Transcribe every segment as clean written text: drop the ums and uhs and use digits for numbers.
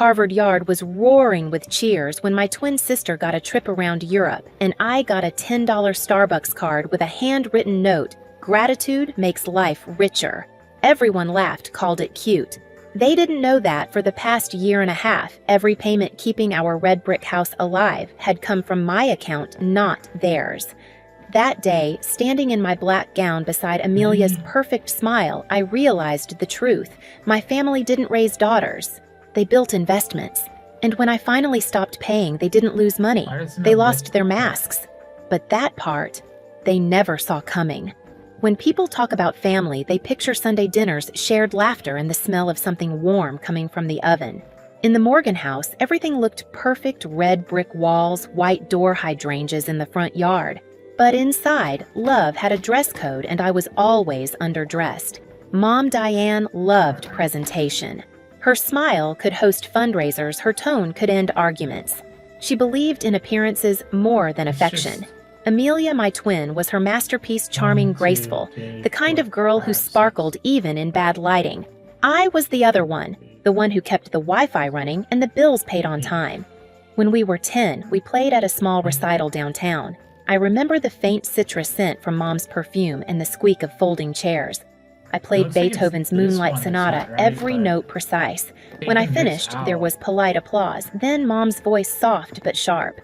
Harvard Yard was roaring with cheers when my twin sister got a trip around Europe and I got a $10 Starbucks card with a handwritten note, "Gratitude makes life richer." Everyone laughed, called it cute. They didn't know that for the past year and a half, every payment keeping our red brick house alive had come from my account, not theirs. That day, standing in my black gown beside Amelia's perfect smile, I realized the truth. My family didn't raise daughters. They built investments. And when I finally stopped paying, they didn't lose money. They lost their masks. But that part, they never saw coming. When people talk about family, they picture Sunday dinners, shared laughter, and the smell of something warm coming from the oven. In the Morgan house, everything looked perfect: red brick walls, white door hydrangeas in the front yard. But inside, love had a dress code and I was always underdressed. Mom Diane loved presentation. Her smile could host fundraisers, her tone could end arguments. She believed in appearances more than affection. Amelia, my twin, was her masterpiece, charming, graceful, the kind of girl who sparkled even in bad lighting. I was the other one, the one who kept the Wi-Fi running and the bills paid on time. When we were 10, we played at a small recital downtown. I remember the faint citrus scent from Mom's perfume and the squeak of folding chairs. I played Beethoven's Moonlight Sonata, every note precise. When I finished, there was polite applause, then Mom's voice soft but sharp.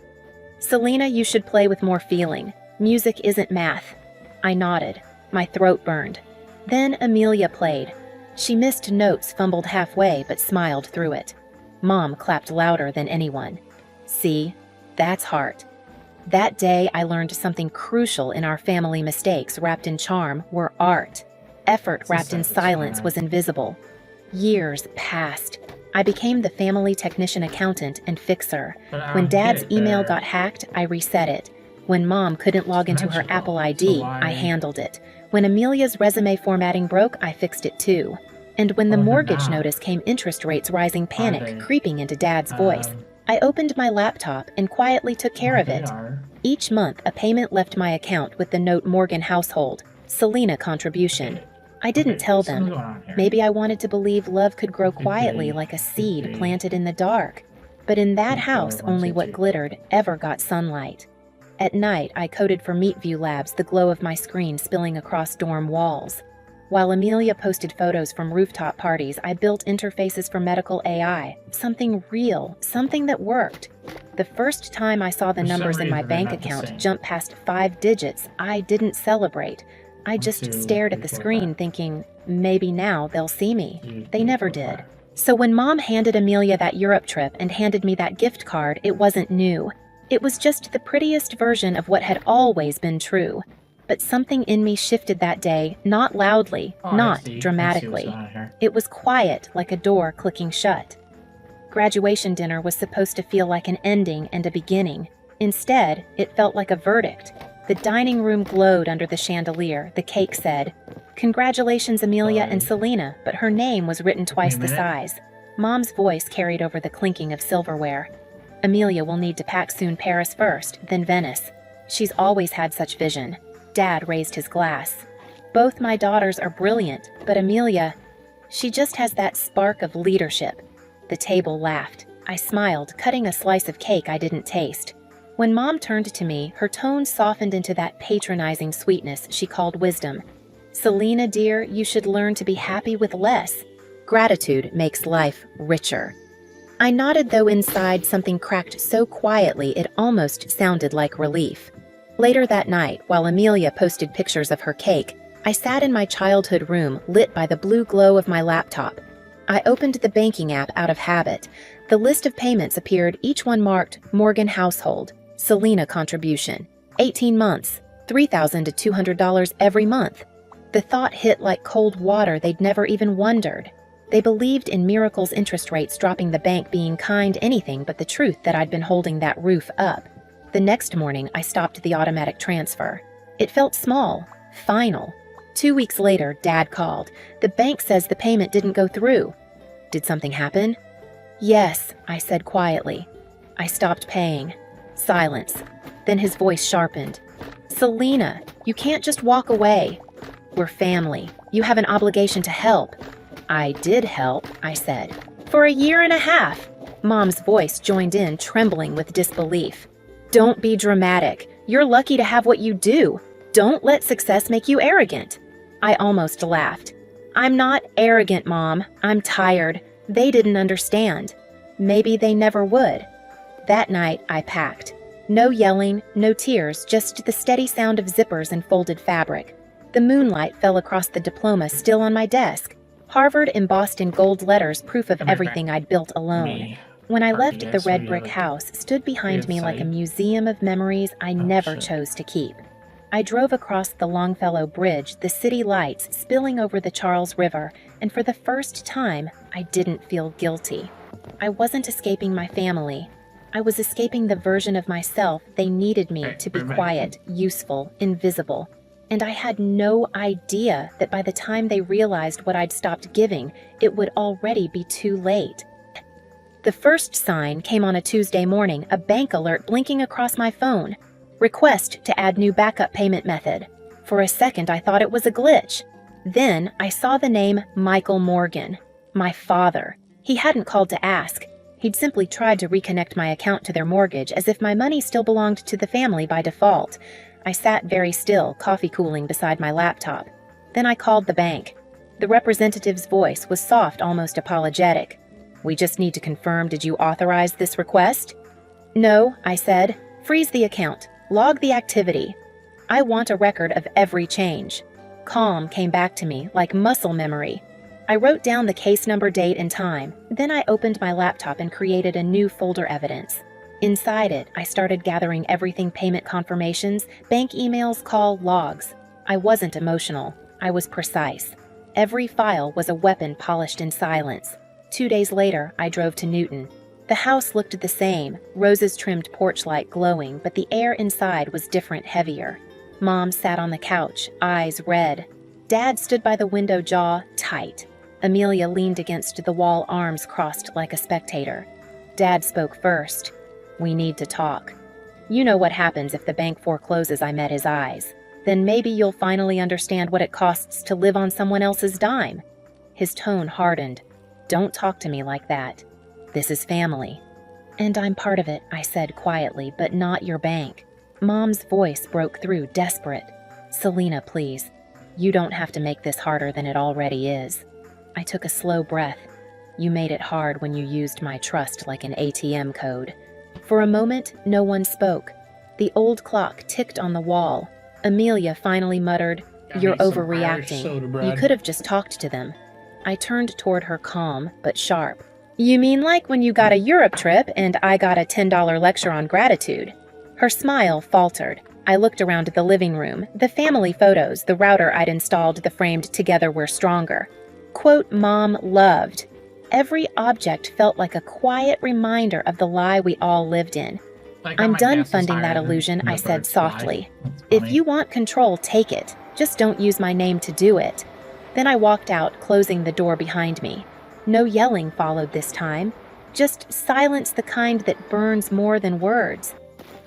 "Selena, you should play with more feeling. Music isn't math." I nodded. My throat burned. Then Amelia played. She missed notes, fumbled halfway, but smiled through it. Mom clapped louder than anyone. See, that's heart. That day, I learned something crucial in our family. Mistakes wrapped in charm were art. Effort wrapped in silence was invisible. Years passed. I became the family technician, accountant, and fixer. When Dad's email got hacked, I reset it. When Mom couldn't log into her Apple ID, I handled it. When Amelia's resume formatting broke, I fixed it too. And when the mortgage notice came, interest rates rising, panic creeping into Dad's voice, I opened my laptop and quietly took care of it. Each month, a payment left my account with the note, "Morgan household, Selena contribution." I didn't tell them. Maybe I wanted to believe love could grow quietly like a seed planted in the dark. But in that house, only what glittered ever got sunlight. At night, I coded for Meetview Labs, the glow of my screen spilling across dorm walls. While Amelia posted photos from rooftop parties, I built interfaces for medical AI, something real, something that worked. The first time I saw the numbers in my bank account jump past 5 digits, I didn't celebrate. I just stared at the screen thinking, maybe now they'll see me. They never did. So when Mom handed Amelia that Europe trip and handed me that gift card, it wasn't new. It was just the prettiest version of what had always been true. But something in me shifted that day, not loudly, not dramatically. It was quiet, like a door clicking shut. Graduation dinner was supposed to feel like an ending and a beginning. Instead, it felt like a verdict. The dining room glowed under the chandelier. The cake said, "Congratulations, Amelia and Selena," but her name was written twice the size. Mom's voice carried over the clinking of silverware. "Amelia will need to pack soon. Paris first, then Venice. She's always had such vision." Dad raised his glass. "Both my daughters are brilliant, but Amelia, she just has that spark of leadership." The table laughed. I smiled, cutting a slice of cake I didn't taste. When Mom turned to me, her tone softened into that patronizing sweetness she called wisdom. "Selena, dear, you should learn to be happy with less. Gratitude makes life richer." I nodded, though inside something cracked so quietly it almost sounded like relief. Later that night, while Amelia posted pictures of her cake, I sat in my childhood room, lit by the blue glow of my laptop. I opened the banking app out of habit. The list of payments appeared, each one marked Morgan household, Selena contribution, 18 months, $3,200 every month. The thought hit like cold water. They'd never even wondered. They believed in miracles, interest rates dropping, the bank being kind, anything but the truth that I'd been holding that roof up. The next morning, I stopped the automatic transfer. It felt small, final. 2 weeks later, Dad called. "The bank says the payment didn't go through." "Did something happen?" "Yes," I said quietly. "I stopped paying." Silence. Then his voice sharpened. "Selena, you can't just walk away. We're family. You have an obligation to help." "I did help," I said. "For a year and a half." Mom's voice joined in, trembling with disbelief. Don't be dramatic. You're lucky to have what you do. Don't let success make you arrogant. I almost laughed. I'm not arrogant, Mom. I'm tired. They didn't understand. Maybe they never would. That night, I packed. No yelling, no tears, just the steady sound of zippers and folded fabric. The moonlight fell across the diploma still on my desk. Harvard embossed in gold letters, proof of everything I'd built alone. When I left, the red brick house stood behind me like a museum of memories I never chose to keep. I drove across the Longfellow Bridge, the city lights spilling over the Charles River, and for the first time, I didn't feel guilty. I wasn't escaping my family. I was escaping the version of myself they needed me to be quiet, useful, invisible. And I had no idea that by the time they realized what I'd stopped giving, it would already be too late. The first sign came on a Tuesday morning, a bank alert blinking across my phone. Request to add new backup payment method. For a second, I thought it was a glitch. Then I saw the name Michael Morgan, my father. He hadn't called to ask. He'd simply tried to reconnect my account to their mortgage as if my money still belonged to the family by default. I sat very still, coffee cooling beside my laptop. Then I called the bank. The representative's voice was soft, almost apologetic. We just need to confirm, did you authorize this request? No, I said. Freeze the account. Log the activity. I want a record of every change. Calm came back to me, like muscle memory. I wrote down the case number, date, and time. Then I opened my laptop and created a new folder evidence. Inside it, I started gathering everything: payment confirmations, bank emails, call logs. I wasn't emotional. I was precise. Every file was a weapon polished in silence. 2 days later, I drove to Newton. The house looked the same, roses-trimmed porch light glowing, but the air inside was different, heavier. Mom sat on the couch, eyes red. Dad stood by the window, jaw tight. Amelia leaned against the wall, arms crossed like a spectator. Dad spoke first. We need to talk. You know what happens if the bank forecloses. I met his eyes. Then maybe you'll finally understand what it costs to live on someone else's dime. His tone hardened. Don't talk to me like that. This is family. And I'm part of it, I said quietly, but not your bank. Mom's voice broke through, desperate. Selena, please. You don't have to make this harder than it already is. I took a slow breath. You made it hard when you used my trust like an ATM code. For a moment, no one spoke. The old clock ticked on the wall. Amelia finally muttered, "You're overreacting. You could have just talked to them." I turned toward her, calm but sharp. You mean like when you got a Europe trip and I got a $10 lecture on gratitude? Her smile faltered. I looked around the living room. The family photos, the router I'd installed, the framed "Together We're Stronger." Quote Mom loved. Every object felt like a quiet reminder of the lie we all lived in. I'm done funding that illusion, I said softly. If you want control, take it. Just don't use my name to do it. Then I walked out, closing the door behind me. No yelling followed this time. Just silence, the kind that burns more than words.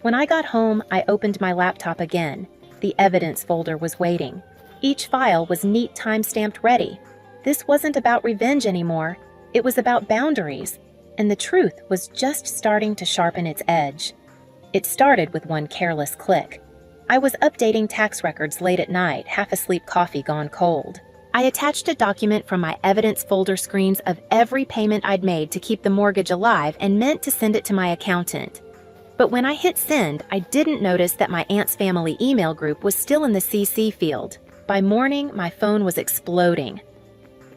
When I got home, I opened my laptop again. The evidence folder was waiting. Each file was neat, time-stamped, ready. This wasn't about revenge anymore. It was about boundaries. And the truth was just starting to sharpen its edge. It started with one careless click. I was updating tax records late at night, half asleep, coffee gone cold. I attached a document from my evidence folder screens of every payment I'd made to keep the mortgage alive and meant to send it to my accountant. But when I hit send, I didn't notice that my aunt's family email group was still in the CC field. By morning, my phone was exploding.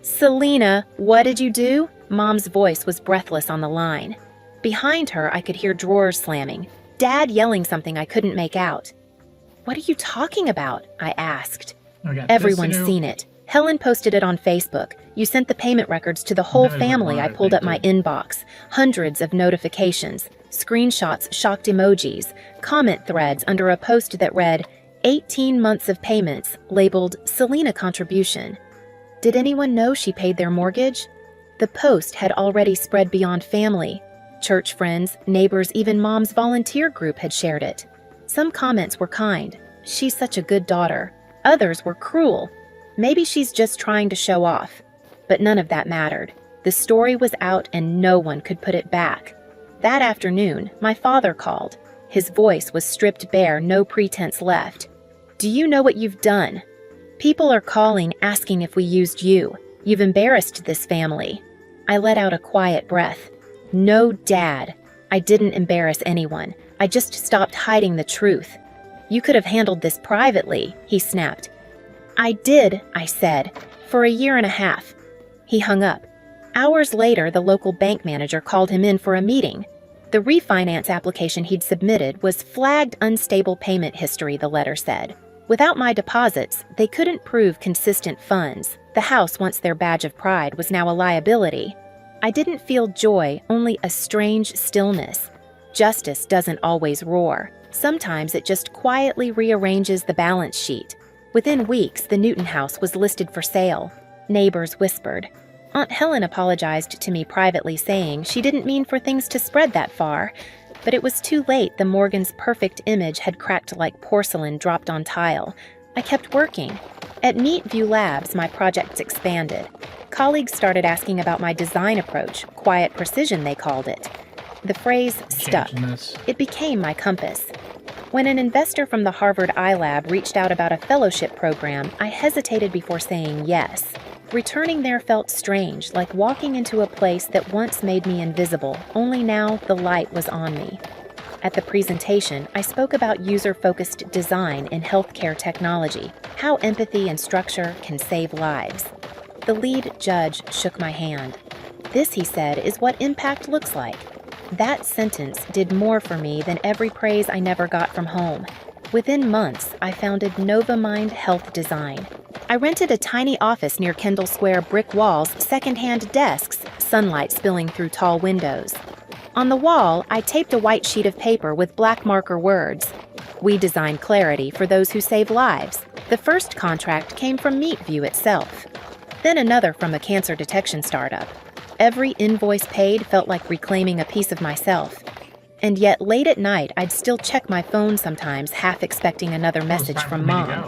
Selena, what did you do? Mom's voice was breathless on the line. Behind her, I could hear drawers slamming. Dad yelling something I couldn't make out. What are you talking about? I asked. Everyone's seen it. Helen posted it on Facebook. You sent the payment records to the whole family. I pulled up my inbox. Hundreds of notifications, screenshots, shocked emojis, comment threads under a post that read, 18 months of payments, labeled Selena contribution. Did anyone know she paid their mortgage? The post had already spread beyond family. Church friends, neighbors, even Mom's volunteer group had shared it. Some comments were kind. She's such a good daughter. Others were cruel. Maybe she's just trying to show off. But none of that mattered. The story was out and no one could put it back. That afternoon, my father called. His voice was stripped bare, no pretense left. "Do you know what you've done? People are calling, asking if we used you. You've embarrassed this family." I let out a quiet breath. "No, Dad. I didn't embarrass anyone. I just stopped hiding the truth." "You could have handled this privately," he snapped. "I did," I said, "for a year and a half." He hung up. Hours later, the local bank manager called him in for a meeting. The refinance application he'd submitted was flagged unstable payment history, the letter said. Without my deposits, they couldn't prove consistent funds. The house, once their badge of pride, was now a liability. I didn't feel joy, only a strange stillness. Justice doesn't always roar. Sometimes it just quietly rearranges the balance sheet. Within weeks, the Newton house was listed for sale. Neighbors whispered. Aunt Helen apologized to me privately, saying she didn't mean for things to spread that far. But it was too late. The Morgan's perfect image had cracked like porcelain dropped on tile. I kept working. At Neatview Labs, my projects expanded. Colleagues started asking about my design approach, quiet precision they called it. The phrase stuck. It became my compass. When an investor from the Harvard iLab reached out about a fellowship program, I hesitated before saying yes. Returning there felt strange, like walking into a place that once made me invisible, only now the light was on me. At the presentation, I spoke about user-focused design in healthcare technology, how empathy and structure can save lives. The lead judge shook my hand. "This," he said, "is what impact looks like." That sentence did more for me than every praise I never got from home. Within months, I founded NovaMind Health Design. I rented a tiny office near Kendall Square, brick walls, secondhand desks, sunlight spilling through tall windows. On the wall, I taped a white sheet of paper with black marker words. "We design clarity for those who save lives." The first contract came from Neatview itself. Then another from a cancer detection startup. Every invoice paid felt like reclaiming a piece of myself. And yet, late at night, I'd still check my phone sometimes, half expecting another message from Mom.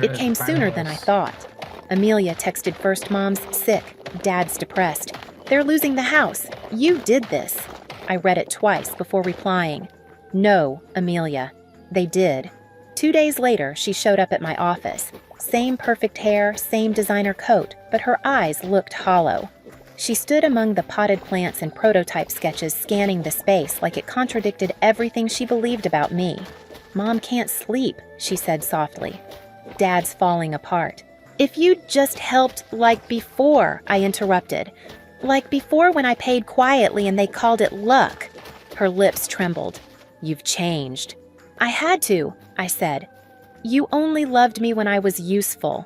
It came sooner than I thought. Amelia texted first. "Mom's sick. Dad's depressed. They're losing the house. You did this." I read it twice before replying. "No, Amelia. They did." 2 days later, she showed up at my office. Same perfect hair, same designer coat, but her eyes looked hollow. She stood among the potted plants and prototype sketches, scanning the space like it contradicted everything she believed about me. "Mom can't sleep," she said softly. "Dad's falling apart." "If you'd just helped like before," I interrupted. "Like before when I paid quietly and they called it luck." Her lips trembled. "You've changed." "I had to," I said. "You only loved me when I was useful."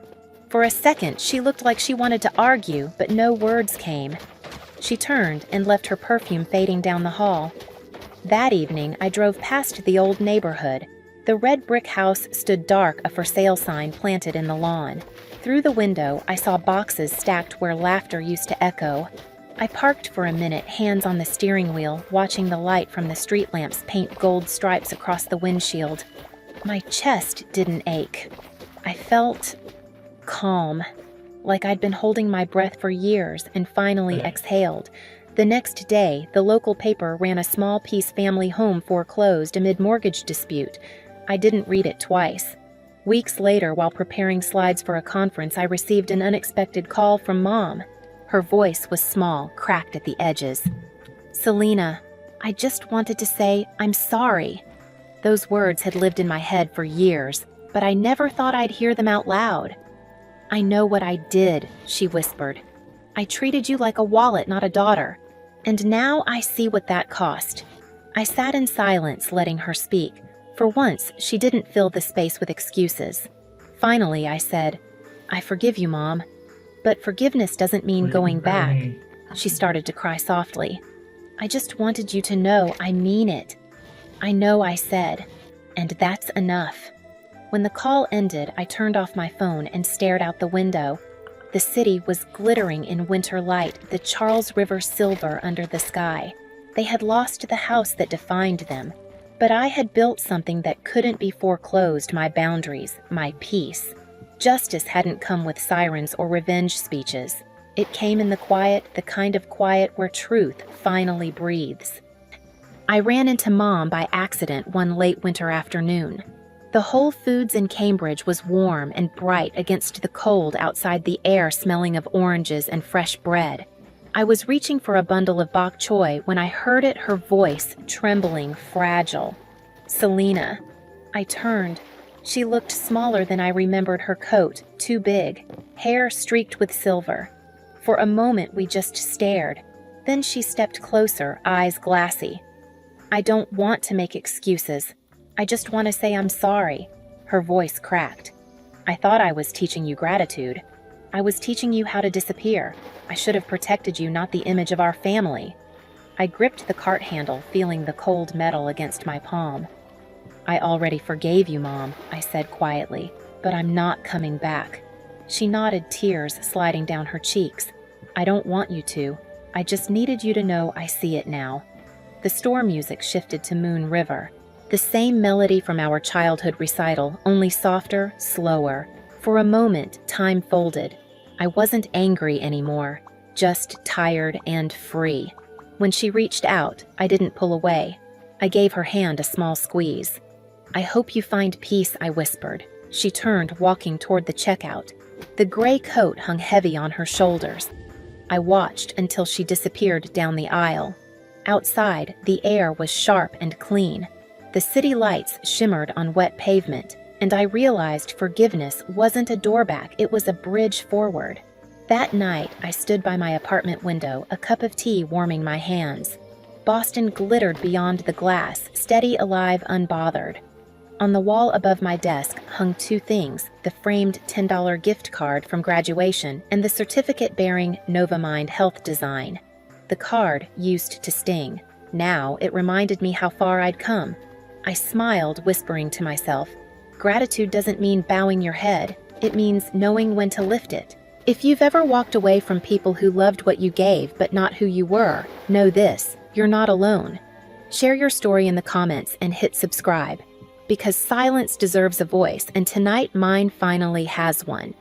For a second, she looked like she wanted to argue, but no words came. She turned and left her perfume fading down the hall. That evening, I drove past the old neighborhood. The red brick house stood dark, a for sale sign planted in the lawn. Through the window, I saw boxes stacked where laughter used to echo. I parked for a minute, hands on the steering wheel, watching the light from the street lamps paint gold stripes across the windshield. My chest didn't ache. I felt calm, like I'd been holding my breath for years and finally exhaled. The next day, the local paper ran a small-piece family home foreclosed amid mortgage dispute. I didn't read it twice. Weeks later, while preparing slides for a conference, I received an unexpected call from Mom. Her voice was small, cracked at the edges. "Selena, I just wanted to say I'm sorry." Those words had lived in my head for years, but I never thought I'd hear them out loud. "I know what I did," she whispered. "I treated you like a wallet, not a daughter. And now I see what that cost." I sat in silence, letting her speak. For once, she didn't fill the space with excuses. Finally, I said, "I forgive you, Mom. But forgiveness doesn't mean going back." She started to cry softly. "I just wanted you to know I mean it." "I know," I said, "and that's enough." When the call ended, I turned off my phone and stared out the window. The city was glittering in winter light, the Charles River silver under the sky. They had lost the house that defined them. But I had built something that couldn't be foreclosed, my boundaries, my peace. Justice hadn't come with sirens or revenge speeches. It came in the quiet, the kind of quiet where truth finally breathes. I ran into Mom by accident one late winter afternoon. The Whole Foods in Cambridge was warm and bright against the cold outside, the air smelling of oranges and fresh bread. I was reaching for a bundle of bok choy when I heard it, her voice, trembling, fragile. "Selena." I turned. She looked smaller than I remembered, her coat, too big, hair streaked with silver. For a moment we just stared. Then she stepped closer, eyes glassy. "I don't want to make excuses. I just want to say I'm sorry." Her voice cracked. "I thought I was teaching you gratitude. I was teaching you how to disappear. I should have protected you, not the image of our family." I gripped the cart handle, feeling the cold metal against my palm. "I already forgave you, Mom," I said quietly, "but I'm not coming back." She nodded, tears sliding down her cheeks. "I don't want you to. I just needed you to know I see it now." The store music shifted to Moon River. The same melody from our childhood recital, only softer, slower. For a moment, time folded. I wasn't angry anymore, just tired and free. When she reached out, I didn't pull away. I gave her hand a small squeeze. "I hope you find peace," I whispered. She turned, walking toward the checkout. The gray coat hung heavy on her shoulders. I watched until she disappeared down the aisle. Outside, the air was sharp and clean. The city lights shimmered on wet pavement, and I realized forgiveness wasn't a doorback, it was a bridge forward. That night, I stood by my apartment window, a cup of tea warming my hands. Boston glittered beyond the glass, steady, alive, unbothered. On the wall above my desk hung two things, the framed $10 gift card from graduation and the certificate bearing Novamind Health Design. The card used to sting. Now it reminded me how far I'd come. I smiled, whispering to myself, gratitude doesn't mean bowing your head. It means knowing when to lift it. If you've ever walked away from people who loved what you gave but not who you were, know this, you're not alone. Share your story in the comments and hit subscribe. Because silence deserves a voice, and tonight mine finally has one.